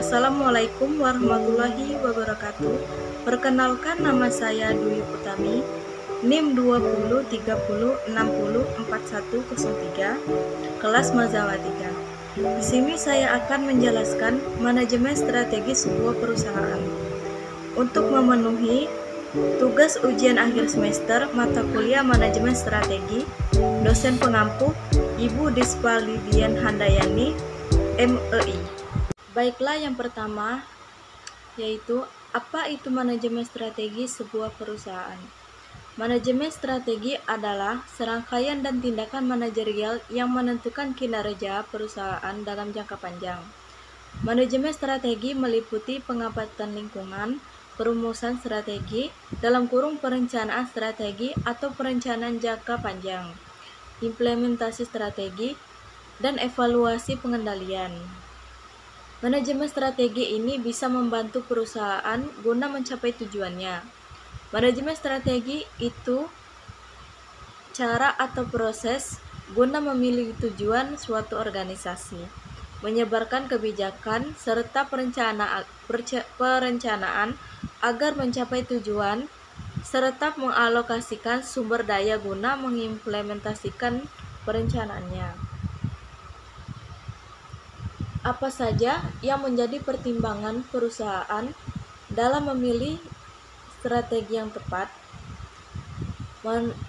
Assalamualaikum warahmatullahi wabarakatuh. Perkenalkan, nama saya Dwi Utami, NIM 2030604103, kelas Mazawa 3. Di sini saya akan menjelaskan manajemen strategi sebuah perusahaan. Untuk memenuhi tugas ujian akhir semester mata kuliah manajemen strategi, dosen pengampu Ibu Dispa Lidian Handayani, MEI. Baiklah, yang pertama yaitu apa itu manajemen strategi sebuah perusahaan. Manajemen strategi adalah serangkaian dan tindakan manajerial yang menentukan kinerja perusahaan dalam jangka panjang. Manajemen strategi meliputi pengamatan lingkungan, perumusan strategi (perencanaan strategi atau perencanaan jangka panjang), implementasi strategi, dan evaluasi pengendalian. Manajemen strategi ini bisa membantu perusahaan guna mencapai tujuannya. Manajemen strategi itu cara atau proses guna memilih tujuan suatu organisasi, menyebarkan kebijakan, serta perencanaan agar mencapai tujuan, serta mengalokasikan sumber daya guna mengimplementasikan perencanaannya. Apa saja yang menjadi pertimbangan perusahaan dalam memilih strategi yang tepat?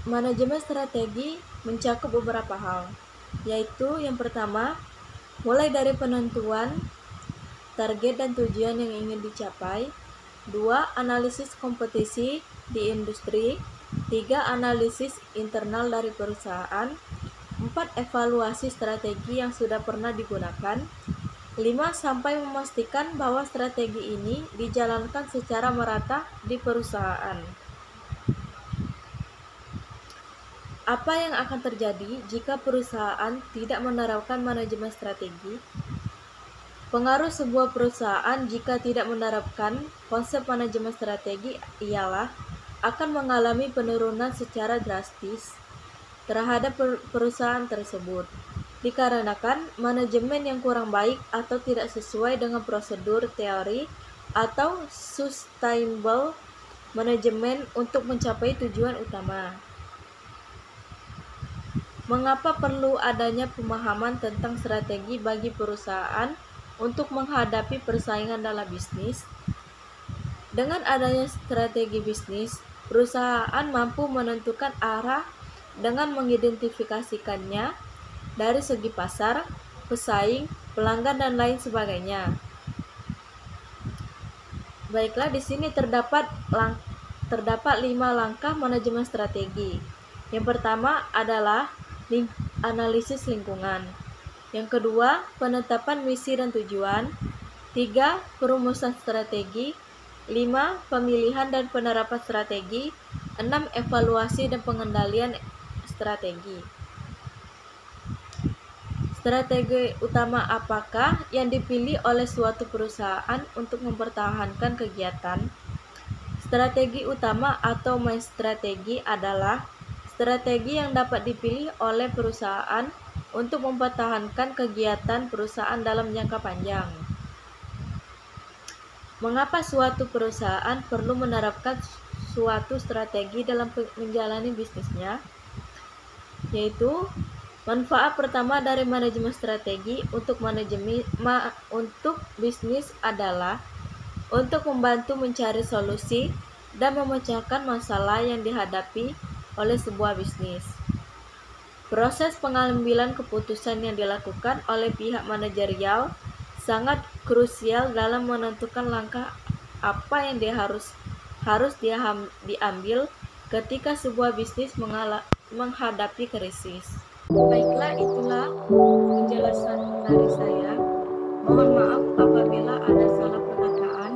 Manajemen strategi mencakup beberapa hal, yaitu yang pertama, mulai dari penentuan target dan tujuan yang ingin dicapai. 2. Analisis kompetisi di industri. 3. Analisis internal dari perusahaan. 4. Evaluasi strategi yang sudah pernah digunakan. 5. Sampai memastikan bahwa strategi ini dijalankan secara merata di perusahaan. Apa yang akan terjadi jika perusahaan tidak menerapkan manajemen strategi? Pengaruh sebuah perusahaan jika tidak menerapkan konsep manajemen strategi ialah akan mengalami penurunan secara drastis terhadap perusahaan tersebut, dikarenakan manajemen yang kurang baik atau tidak sesuai dengan prosedur teori atau sustainable management untuk mencapai tujuan utama. Mengapa perlu adanya pemahaman tentang strategi bagi perusahaan untuk menghadapi persaingan dalam bisnis? Dengan adanya strategi bisnis, perusahaan mampu menentukan arah dengan mengidentifikasikannya dari segi pasar, pesaing, pelanggan, dan lain sebagainya. Baiklah, di sini terdapat 5 langkah manajemen strategi. Yang pertama adalah analisis lingkungan. Yang kedua, penetapan misi dan tujuan. 3. Perumusan strategi. 5. Pemilihan dan penerapan strategi. 6. Evaluasi dan pengendalian strategi. Strategi utama apakah yang dipilih oleh suatu perusahaan untuk mempertahankan kegiatan? Strategi utama atau main strategi adalah strategi yang dapat dipilih oleh perusahaan untuk mempertahankan kegiatan perusahaan dalam jangka panjang. Mengapa suatu perusahaan perlu menerapkan suatu strategi dalam menjalani bisnisnya? Yaitu, manfaat pertama dari manajemen strategi untuk bisnis adalah untuk membantu mencari solusi dan memecahkan masalah yang dihadapi oleh sebuah bisnis. Proses pengambilan keputusan yang dilakukan oleh pihak manajerial sangat krusial dalam menentukan langkah apa yang harus diambil ketika sebuah bisnis menghadapi krisis. Baiklah, itulah penjelasan dari saya. Mohon maaf apabila ada salah perkataan.